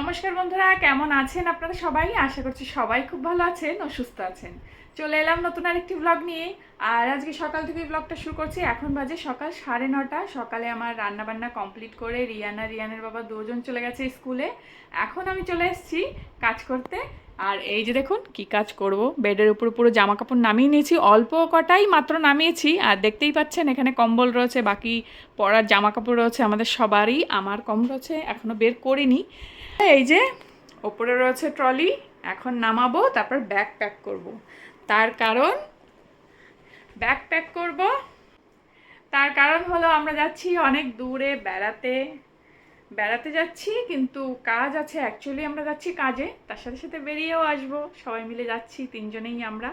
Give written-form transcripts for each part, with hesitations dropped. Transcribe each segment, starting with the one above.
নমস্কার বন্ধুরা, কেমন আছেন আপনারা সবাই? আশা করছি সবাই খুব ভালো আছেন ও সুস্থ আছেন। চলে এলাম নতুন আরেকটি ব্লগ নিয়ে। আর আজকে সকাল থেকে ব্লগটা শুরু করছি। এখন বাজে সকাল 9:30। সকালে আমার রান্নাবান্না কমপ্লিট করে রিয়ানের বাবা দুজন চলে গেছে স্কুলে। এখন আমি চলে এসেছি কাজ করতে। আর এই যে দেখুন কি কাজ করব, বেডের উপর পুরো জামা কাপড় নামিয়ে নিয়েছি, অল্প কটাই মাত্র নামিয়েছি। আর দেখতেই পাচ্ছেন এখানে কম্বল রয়েছে, বাকি পরার জামা কাপড় রয়েছে আমাদের সবারই, আমার কম রয়েছে, এখনও বের করিনি। এই যে ওপরে রয়েছে ট্রলি, এখন নামাবো, তারপর ব্যাগ প্যাক করব। তার কারণ ব্যাগ প্যাক করব, তার কারণ হলো আমরা যাচ্ছি অনেক দূরে বেড়াতে। বেড়াতে যাচ্ছি, কিন্তু কাজ আছে, অ্যাকচুয়ালি আমরা যাচ্ছি কাজে, তার সাথে সাথে বেরিয়েও আসবো, সবাই মিলে যাচ্ছি তিনজনেই আমরা।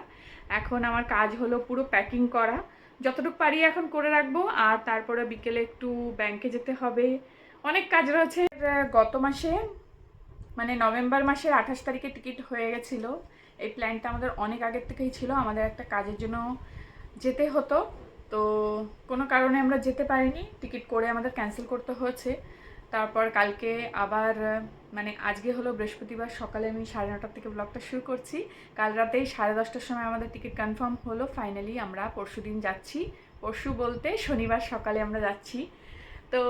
এখন আমার কাজ হলো পুরো প্যাকিং করা, যতটুকু পারি এখন করে রাখবো। আর তারপরে বিকেলে একটু ব্যাংকে যেতে হবে, অনেক কাজ রয়েছে। গত মাসে মানে নভেম্বর মাসের 28 তারিখে টিকিট হয়ে গেছিলো। এই প্ল্যানটা আমাদের অনেক আগের থেকেই ছিল, আমাদের একটা কাজের জন্য যেতে হতো, তো কোনো কারণে আমরা যেতে পারিনি, টিকিট করে আমাদের ক্যান্সেল করতে হয়েছে। তারপর কালকে আবার মানে আজকে হলো বৃহস্পতিবার সকালে আমি 9:30 থেকে ব্লগটা শুরু করছি। কাল রাতেই 10:30টার সময় আমাদের টিকিট কনফার্ম হলো, ফাইনালি আমরা পরশু দিন যাচ্ছি। পরশু বলতে শনিবার সকালে আমরা যাচ্ছি। তো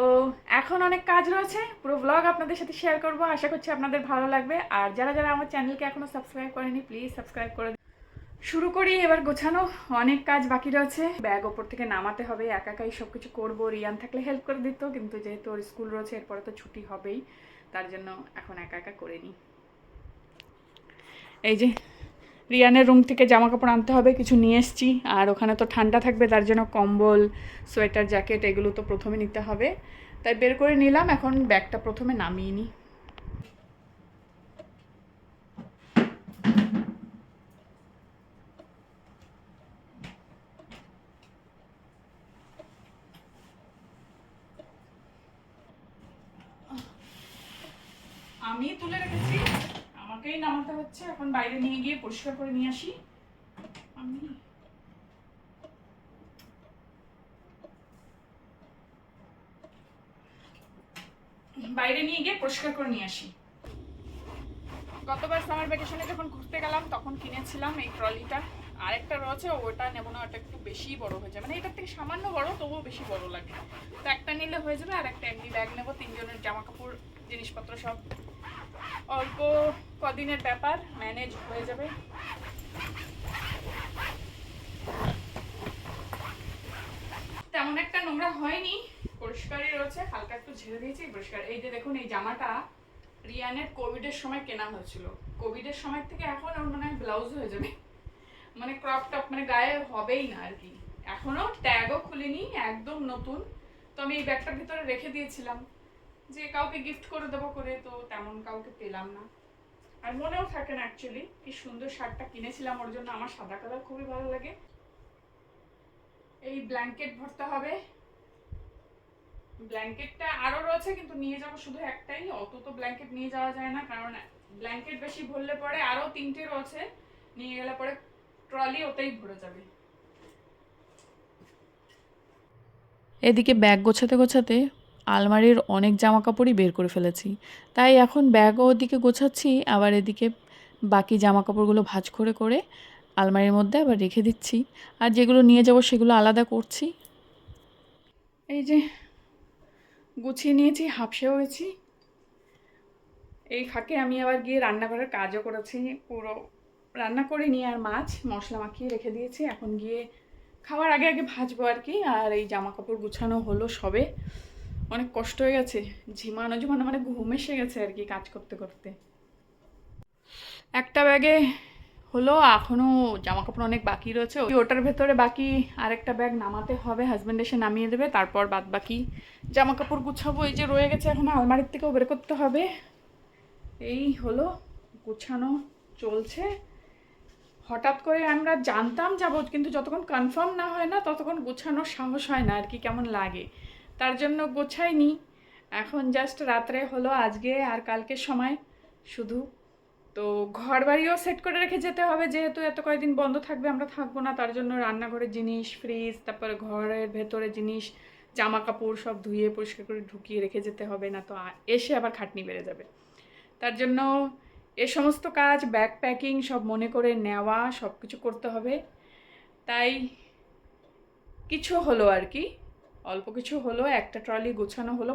এখন অনেক কাজ রয়েছে, পুরো ব্লগ আপনাদের সাথে শেয়ার করব, আশা করছি আপনাদের ভালো লাগবে। আর যারা যারা আমার চ্যানেলকে এখনও সাবস্ক্রাইব করেনি প্লিজ সাবস্ক্রাইব করে দিন। শুরু করি এবার গোছানো, অনেক কাজ বাকি রয়েছে। ব্যাগ ওপর থেকে নামাতে হবে, একা একাই সব কিছু করবো, রিয়ান থাকলে হেল্প করে দিত, কিন্তু যেহেতু ওর স্কুল রয়েছে এরপরে তো ছুটি হবেই, তার জন্য এখন একা একা করে নিই। এই যে রিয়ানের রুম থেকে জামা কাপড় আনতে হবে, কিছু নিয়ে এসেছি। আর ওখানে তো ঠান্ডা থাকবে, তার জন্য কম্বল, সোয়েটার, জ্যাকেট এগুলো তো প্রথমে নিতে হবে, তাই বের করে নিলাম। এখন ব্যাগটা প্রথমে নামিয়ে নিই। আমি তুলে রেখেছি, আমাকেই নামাতে হচ্ছে। এখন বাইরে নিয়ে গিয়ে পরিষ্কার করে নিয়ে আসি। আমি বাইরে নিয়ে গিয়ে পরিষ্কার করে নিয়ে আসি। গতবার সামার ভ্যাকেশনে যখন ঘুরতে গেলাম তখন কিনেছিলাম এই ট্রলিটা। আরেকটা রয়েছে, ওটা নেবো না, ওটা একটু বেশি বড় হয়ে যাবে, মানে এটার থেকে সামান্য বড় তবুও বেশি বড় লাগে। তো একটা নিলে হয়ে যাবে, আর একটা এমনি ব্যাগ নেবো, তিনজনের জামা কাপড় জিনিসপত্র সব, অল্প কদিনের ব্যাপার, ম্যানেজ হয়ে যাবে। তেমন একটা নোংরা হয়নি, পরিষ্কারই রয়েছে, হালকা একটু ঝেড়ে দিয়েছি, পরিষ্কার। এই যে দেখুন, এই জামাটা রিয়ানের কোভিডের সময় কেনা হয়েছিল, কোভিডের সময় থেকে এখন ওর মানে ব্লাউজ হয়ে যাবে, মানে ক্রপ টপ, মানে গায়ে হবেই না আর কি। এখনো ট্যাগও খুলিনি, একদম নতুন। তো আমি এই ব্যাগটার ভিতরে রেখে দিয়েছিলাম যে কাউকে গিফট করে দেবো করে, তো তেমন কাউকে পেলাম না, আর মনেও থাকে না অ্যাকচুয়ালি। কি সুন্দর শার্টটা কিনেছিলাম ওর জন্য, আমার সাদা কালার খুবই ভালো লাগে। এই ব্ল্যাঙ্কেট ভরতে হবে, ব্ল্যাঙ্কেটটা আরও রয়েছে কিন্তু নিয়ে যাবো শুধু একটাই, অত তো ব্ল্যাঙ্কেট নিয়ে যাওয়া যায় না, কারণ ব্ল্যাঙ্কেট বেশি ভরলে পরে আরও 3টে রয়েছে, নিয়ে গেলে পরে ট্রলি ওতেই ভরে যাবে। এদিকে ব্যাগ গোছাতে গোছাতে আলমারির অনেক জামা কাপড়ই বের করে ফেলেছি, তাই এখন ব্যাগও ওদিকে গোছাচ্ছি, আবার এদিকে বাকি জামা কাপড়গুলো ভাঁজ করে করে আলমারির মধ্যে আবার রেখে দিচ্ছি, আর যেগুলো নিয়ে যাব সেগুলো আলাদা করছি। এই যে গুছিয়ে নিয়েছি, হাঁপসেও গেছি। এই ফাঁকে আমি আবার গিয়ে রান্নাঘরের কাজও করেছি, পুরো রান্না করে নিয়ে আর মাছ মশলা মাখিয়ে রেখে দিয়েছি, এখন গিয়ে খাওয়ার আগে আগে ভাজবো আর কি। আর এই জামা কাপড় গুছানো হলো সবে, অনেক কষ্ট হয়ে গেছে, ঝিমানো ঝিমানো মানে ঘুম এসে গেছে আর কি কাজ করতে করতে। একটা ব্যাগে হলো, এখনও জামা কাপড় অনেক বাকি রয়েছে, ওটার ভেতরে বাকি আরেকটা ব্যাগ নামাতে হবে, হাজব্যান্ড এসে নামিয়ে দেবে, তারপর বাদ বাকি জামা কাপড় গুছাবো। এই যে রয়ে গেছে, এখন আলমারির থেকেও বের করতে হবে। এই হলো গুছানো চলছে। হঠাৎ করে আমরা জানতাম যাবো, কিন্তু যতক্ষণ কনফার্ম না হয় না ততক্ষণ গোছানোর সাহস হয় না আর কি, কেমন লাগে, তার জন্য গোছাইনি। এখন জাস্ট রাত্রে হলো আজকে আর কালকের সময় শুধু। তো ঘর বাড়িও সেট করে রেখে যেতে হবে, যেহেতু এত কয়েকদিন বন্ধ থাকবে, আমরা থাকবো না, তার জন্য রান্নাঘরের জিনিস, ফ্রিজ, তারপরে ঘরের ভেতরে জিনিস, জামা কাপড় সব ধুয়ে পরিষ্কার করে ঢুকিয়ে রেখে যেতে হবে, না তো এসে আবার খাটনি বেড়ে যাবে। তার জন্য এ সমস্ত কাজ ব্যাগ প্যাকিং সব মনে করে নেওয়া সব কিছু করতে হবে। তাই কিছু হলো আর কি, অল্প কিছু হলো, একটা ট্রলি গোছানো হলো,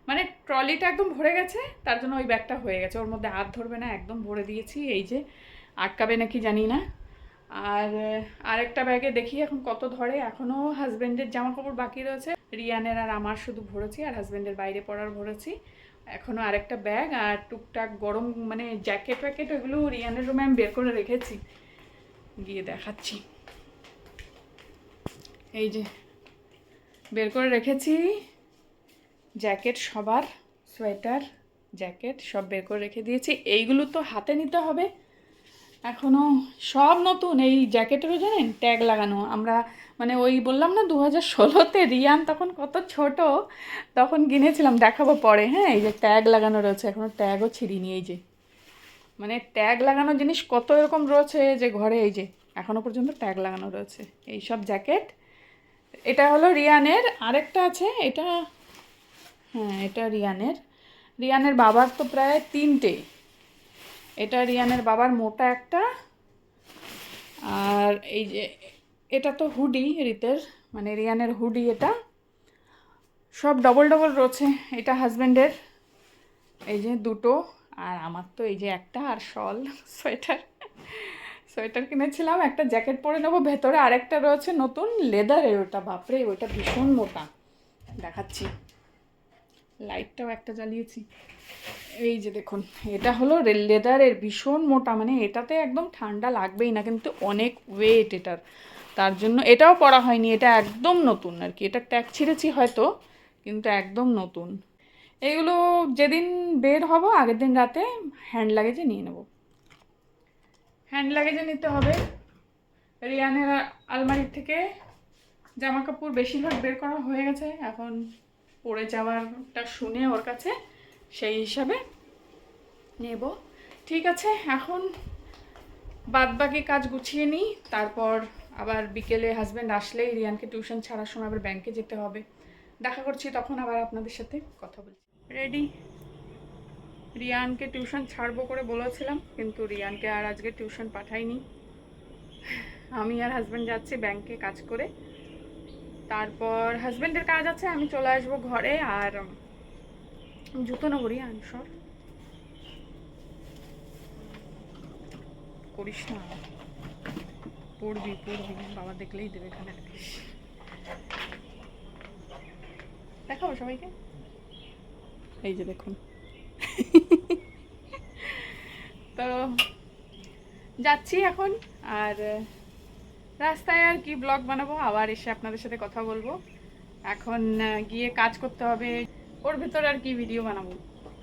মানে ট্রলিটা একদম ভরে গেছে, তার জন্য ওই ব্যাগটা হয়ে গেছে, ওর মধ্যে হাত ধরবে না, একদম ভরে দিয়েছি। এই যে আটকাবে নাকি জানি না। আর আরেকটা ব্যাগে দেখি এখন কত ধরে, এখনও হাজব্যান্ডের জামা কাপড় বাকি রয়েছে, রিয়ানের আর আমার শুধু ভরেছি, আর হাজব্যান্ডের বাইরে পড়ার ভরেছি। এখনও আরেকটা ব্যাগ আর টুকটাক গরম মানে জ্যাকেট ওয়াকেট ওইগুলো রিয়ানের রুমে আমি বের করে রেখেছি, গিয়ে দেখাচ্ছি। এই যে বের করে রেখেছি জ্যাকেট, সবার সোয়েটার জ্যাকেট সব বের করে রেখে দিয়েছি। এইগুলো তো হাতে নিতে হবে, এখনও সব নতুন। এই জ্যাকেটেরও জানেন ট্যাগ লাগানো, আমরা মানে ওই বললাম না 2016-তে রিয়ান তখন কত ছোট, তখন কিনেছিলাম, দেখাবো পরে। হ্যাঁ, এই যে ট্যাগ লাগানো রয়েছে, এখনও ট্যাগও ছিঁড়িনি। এই যে মানে ট্যাগ লাগানো জিনিস কত এরকম রয়েছে যে ঘরে, এই যে এখনও পর্যন্ত ট্যাগ লাগানো রয়েছে এই সব জ্যাকেট। এটা হলো রিয়ানের, আরেকটা আছে এটা, হ্যাঁ এটা রিয়ানের। রিয়ানের বাবার তো প্রায় 3টে, এটা রিয়ানের বাবার মোটা একটা, আর এই যে এটা তো হুডি রিতের, মানে রিয়ানের হুডি, এটা সব ডবল ডবল রয়েছে। এটা হাজব্যান্ডের, এই যে 2টো, আর আমার তো এই যে একটা, আর শল সোয়েটার সোয়েটার কিনেছিলাম, একটা জ্যাকেট পরে নেবো ভেতরে, আরেকটা রয়েছে নতুন লেদারের, ওটা বাপরে ওইটা ভীষণ মোটা, দেখাচ্ছি, লাইটটাও একটা জ্বালিয়েছি। এই যে দেখুন, এটা হলো লেদারের, ভীষণ মোটা, মানে এটাতে একদম ঠান্ডা লাগবেই না, কিন্তু অনেক ওয়েট এটার, তার জন্য এটাও পরা হয়নি, এটা একদম নতুন আর কি, এটা ট্যাগ ছিঁড়েছি হয়তো, কিন্তু একদম নতুন। এগুলো যেদিন বের হব আগের দিন রাতে হ্যান্ড লাগেজে নিয়ে নেব, হ্যান্ড লাগেজে নিতে হবে। রিয়ানের আলমারির থেকে জামা কাপড় বেশিরভাগ বের করা হয়ে গেছে, এখন পরে যাওয়ারটা শুনে ওর কাছে সেই হিসাবে নেব। ঠিক আছে, এখন বাদ বাকি কাজ গুছিয়ে নিই, তারপর আবার বিকেলে হাজব্যান্ড আসলেই রিয়ানকে টিউশন ছাড়ার সময় আবার ব্যাংকে যেতে হবে, দেখা করছি তখন আবার আপনাদের সাথে কথা বলছি। রেডি, রিয়ানকে টিউশন ছাড়বো করে বলেছিলাম, কিন্তু রিয়ানকে আর আজকে টিউশন পাঠাইনি, আমি আর হাজব্যান্ড যাচ্ছি ব্যাংকে কাজ করে, তারপর হাজব্যান্ডের কাজ আছে, আমি চলে আসবো ঘরে। আর জুতো নেবো, রিয়ান সর করিস না, পড়বি পড়বি, বাবা দেখলেই দেবে, এখানে রাখিস, দেখাবো সবাইকে। এই যে দেখুন তো যাচ্ছি এখন, আর রাস্তায় আর কি ব্লগ বানাবো, আবার এসে আপনাদের সাথে কথা বলবো। এখন গিয়ে কাজ করতে হবে, ওর ভেতর আর কি ভিডিও বানাবো।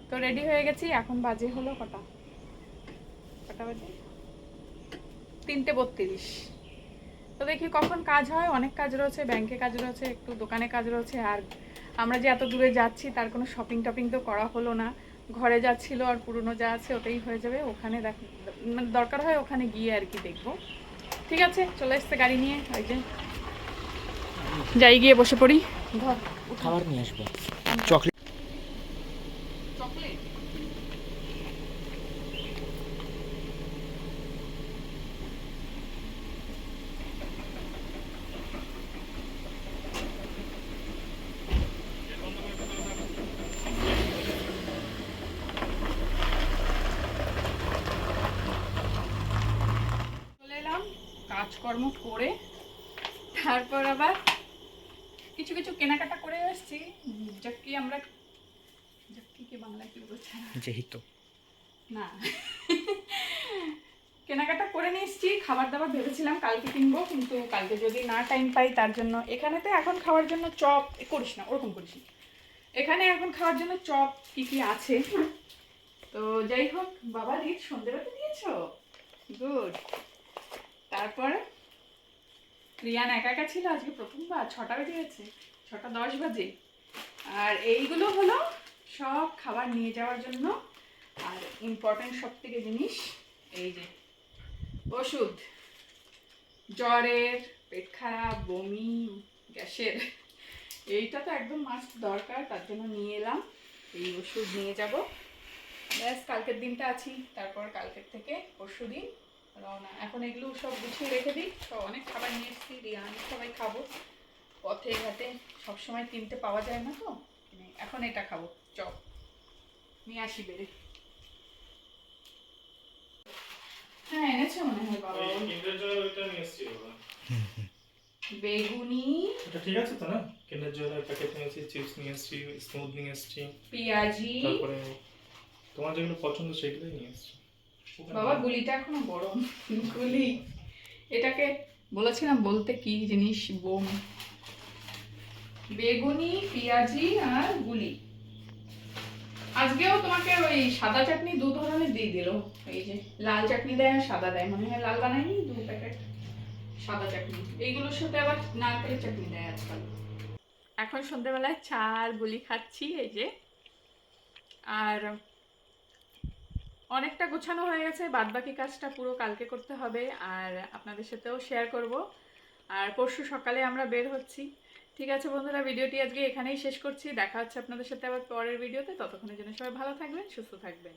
তো রেডি হয়ে গেছি, এখন বাজে হলো কটা, কটা বাজে 3:32। তো দেখি কখন কাজ হয়, অনেক কাজ রয়েছে, ব্যাংকে কাজ রয়েছে, একটু দোকানে কাজ রয়েছে, আর আমরা যে এত দূরে যাচ্ছি তার কোনো শপিং টপিং তো করা হলো না, ঘরে যা ছিল আর পুরনো যা আছে ওটাই হয়ে যাবে, ওখানে মানে দরকার হয় ওখানে গিয়ে আর কি দেখবো। ঠিক আছে, চলে এসছে গাড়ি নিয়ে, ওই যে যাই গিয়ে বসে পড়ি। ধর খাবার নিয়ে আসবো, চকলেট। চকলেট, চলে এলাম কাজকর্ম করে, তারপর আবার কিছু কিছু কেনাকাটা করে এসেছি, যা কি আমরা কি বাংলায় কি বলছে যেহেতু না কেনাকাটা করে নিয়ে এসেছি, খাবার দাবার ভেবেছিলাম কালকে কিনবো, কিন্তু কালকে যদি না টাইম পাই, তার জন্য এখানে তো এখন খাওয়ার জন্য চপ, করিস না ওরকম করিস না, এখানে এখন খাওয়ার জন্য চপ কি কি আছে। তো যাই হোক, বাবা রিট সন্ধ্যেবেলা দিয়েছো, গুড। তারপরে রিয়ান একা একা ছিল আজকে প্রথমবার, 6টা বেজে গেছে, 6:10 বাজে, আর এইগুলো হলো সব খাবার নিয়ে যাওয়ার জন্য। আর ইম্পর্টেন্ট সব থেকে জিনিস, এই যে ওষুধ, জ্বরের, পেট খারাপ, বমি, গ্যাসের, এইটা তো একদম মাস্ট দরকার, তার জন্য নিয়ে এলাম, এই ওষুধ নিয়ে যাব। ব্যাস কালকের দিনটা আছি, তারপর কালকের থেকে পরশু দিন রওনা। এখন এগুলো সব গুছিয়ে রেখে দিই, সব অনেক খাবার নিয়ে এসেছি, রিয়ান সবাই খাবো। পথে ঘাটে সবসময় কিনতে পাওয়া যায় না তো, এখন এটা খাবো, চপ নিয়ে আসি বেড়ে। হ্যাঁ এনেছে মনে হয় বাবা। ওই কিন্ডার জয় ওইটা নিয়ে এসেছি বাবা। বেগুনি, এটা ঠিক আছে তো না? কিন্ডার জয়ের প্যাকেট নিয়ে এসেছি, চিপস নিয়ে এসেছি, স্মুথ নিয়ে এসেছি, পেঁয়াজি। তারপরে তোমার যেগুলো পছন্দ সেগুলোই নিয়ে এসেছি। বাবা গুলিটা এখনো গরম। গুলি, এটাকে বলেছিলাম বলতে কি জিনিস, বোম। বেগুনি, পেঁয়াজি আর গুলি। আজকেও তোমাকে ওই সাদা চাটনি 2 ধরনের দিয়ে দিল। এই যে লাল চাটনি দেয় আর সাদা দেয়, মনে হয় লাল বানায়নি, 2 প্যাকেট সাদা চাটনি। এইগুলোর সাথে আবার নারকেলের চাটনি দেয় আজকাল। এখন সন্ধ্যেবেলায় চা আর গুলি খাচ্ছি, এই যে। আর অনেকটা গোছানো হয়ে গেছে, বাদবাকি কাজটা পুরো কালকে করতে হবে, আর আপনাদের সাথেও শেয়ার করব। আর পরশু সকালে আমরা বের হচ্ছি। ঠিক আছে বন্ধুরা, ভিডিওটি আজকে এখানেই শেষ করছি। দেখা হচ্ছে আপনাদের সাথে আবার পরের ভিডিওতে। ততক্ষণের জন্য সবাই ভালো থাকবেন, সুস্থ থাকবেন।